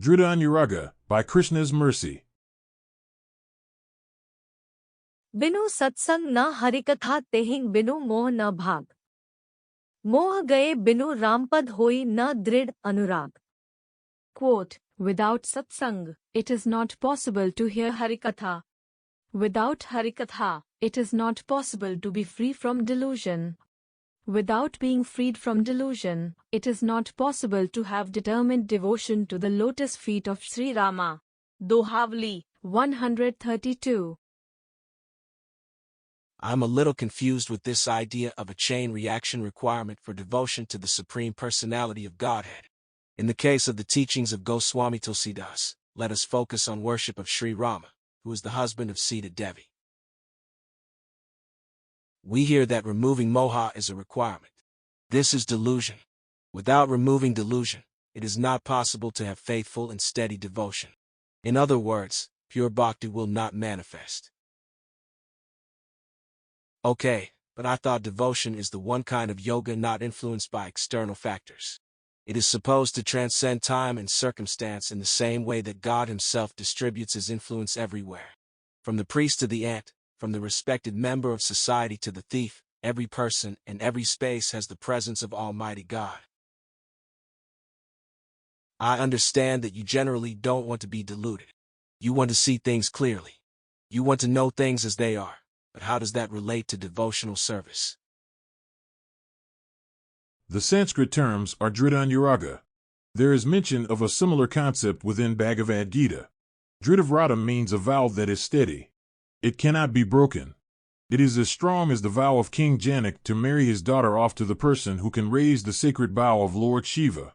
Dridha-Anuraga, by Krishna's mercy. बिनु सत्संग न हरिकथा तेहिं बिनु मोह न भाग। मोह गए बिनु रामपद होई न दृढ़ अनुराग। Quote, without satsang, it is not possible to hear Hari-katha. Without Hari-katha, it is not possible to be free from delusion. Without being freed from delusion, it is not possible to have determined devotion to the lotus feet of Shri Rama. Dohavali, 132. I'm a little confused with this idea of a chain reaction requirement for devotion to the Supreme Personality of Godhead. In the case of the teachings of Goswami Tulsidas, let us focus on worship of Shri Rama, who is the husband of Sita Devi. We hear that removing moha is a requirement. This is delusion. Without removing delusion, it is not possible to have faithful and steady devotion. In other words, pure bhakti will not manifest. Okay, but I thought devotion is the one kind of yoga not influenced by external factors. It is supposed to transcend time and circumstance in the same way that God himself distributes his influence everywhere. From the priest to the ant, from the respected member of society to the thief, every person and every space has the presence of Almighty God. I understand that you generally don't want to be deluded. You want to see things clearly. You want to know things as they are. But how does that relate to devotional service? The Sanskrit terms are Dridha-Anuraga. There is mention of a similar concept within Bhagavad-gita. Dridha-Vrata means a vow that is steady. It cannot be broken. It is as strong as the vow of King Janak to marry his daughter off to the person who can raise the sacred bow of Lord Shiva.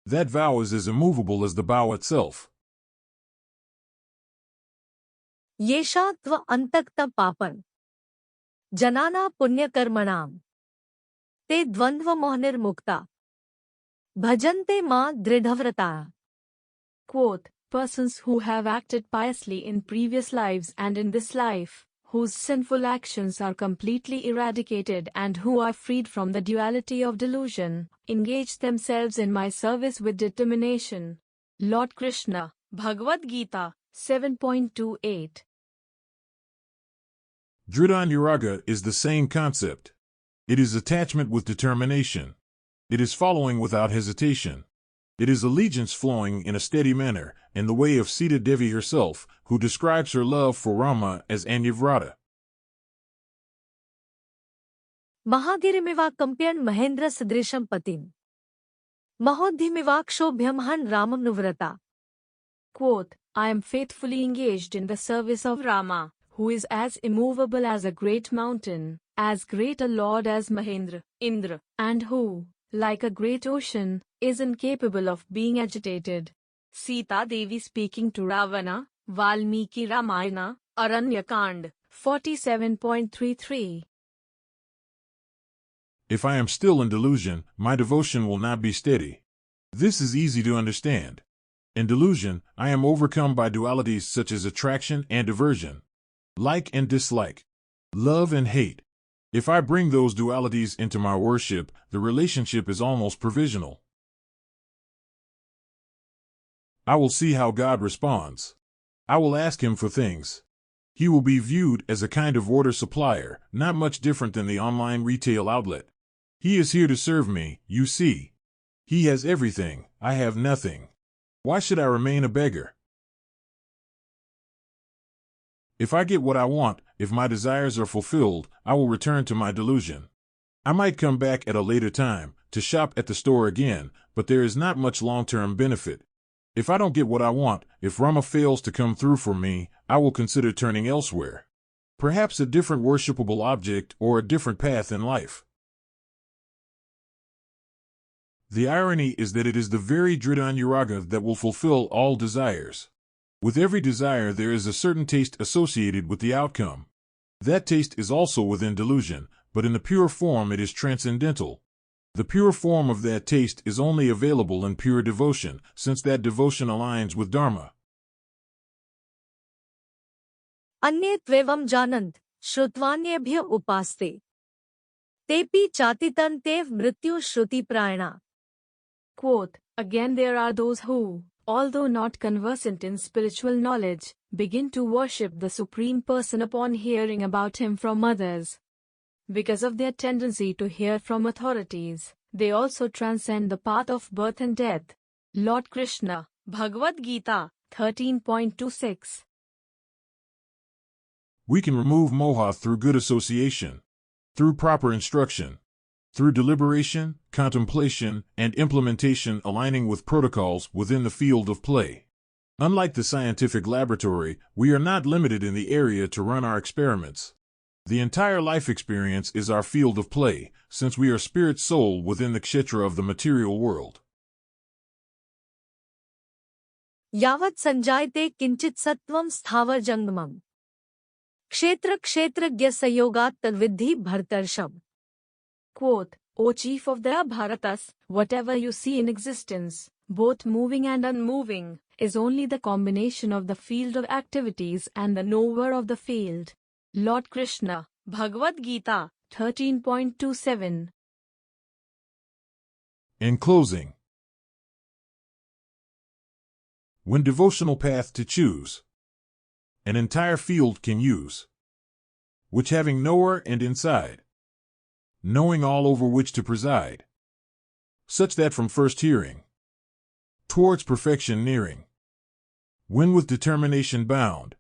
That vow is as immovable as the bow itself. येषा त्व अंतक्ता पापन जनाना पुण्यकर्मणाम ते द्वंद्व मोहनिर्मुक्ता भजन्ते मां दृढ़व्रता. Quote, persons who have acted piously in previous lives and in this life, whose sinful actions are completely eradicated and who are freed from the duality of delusion, engage themselves in my service with determination. Lord Krishna, Bhagavad-gita, 7.28. Dridha-Anuraga is the same concept. It is attachment with determination. It is following without hesitation. It is allegiance flowing in a steady manner, in the way of Sita Devi herself, who describes her love for Rama as Anyavrata. महागिरिमिवाकम्प्यन् Mahendra सदृशं पतिम् महोद्धिमिवाक्षोभ्यमहन् रामं नुव्रता. Quote, I am faithfully engaged in the service of Rama, who is as immovable as a great mountain, as great a lord as Mahendra, Indra, and who, like a great ocean, is incapable of being agitated. Sita Devi speaking to Ravana, Valmiki Ramayana, Aranyakand, 47.33. If I am still in delusion, my devotion will not be steady. This is easy to understand. In delusion, I am overcome by dualities such as attraction and aversion, like and dislike, love and hate. If I bring those dualities into my worship, the relationship is almost provisional. I will see how God responds. I will ask him for things. He will be viewed as a kind of order supplier, not much different than the online retail outlet. He is here to serve me, you see. He has everything, I have nothing. Why should I remain a beggar? If I get what I want, if my desires are fulfilled, I will return to my delusion. I might come back at a later time, to shop at the store again, but there is not much long-term benefit. If I don't get what I want, if Rama fails to come through for me, I will consider turning elsewhere. Perhaps a different worshipable object or a different path in life. The irony is that it is the very Dridha-Anuraga that will fulfill all desires. With every desire there is a certain taste associated with the outcome. That taste is also within delusion, but in the pure form it is transcendental. The pure form of that taste is only available in pure devotion, since that devotion aligns with Dharma. अन्ये त्वेवं जानन्त श्रुत्वान्येभ्य उपास्ते तेपि चातितं तेव मृत्यु श्रुति प्रायणा. Quote, again there are those who, although not conversant in spiritual knowledge, begin to worship the Supreme Person upon hearing about him from others. Because of their tendency to hear from authorities, they also transcend the path of birth and death. Lord Krishna, Bhagavad-gita, 13.26. We can remove moha through good association, through proper instruction, through deliberation, contemplation, and implementation aligning with protocols within the field of play. Unlike the scientific laboratory, we are not limited in the area to run our experiments. The entire life experience is our field of play, since we are spirit soul within the kshetra of the material world. यावत् संजायते किंचित सत्वं स्थावर जंगमम् क्षेत्र क्षेत्रज्ञ संयोगात् तद्विद्धि भरतर्षभ. Quote, O chief of the Bharatas, whatever you see in existence, both moving and unmoving, is only the combination of the field of activities and the knower of the field. Lord Krishna, Bhagavad-gita, 13.27. In closing, when devotional path to choose, an entire field can use, which having knower and inside, knowing all over which to preside, such that from first hearing, towards perfection nearing, when with determination bound,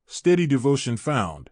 steady devotion found,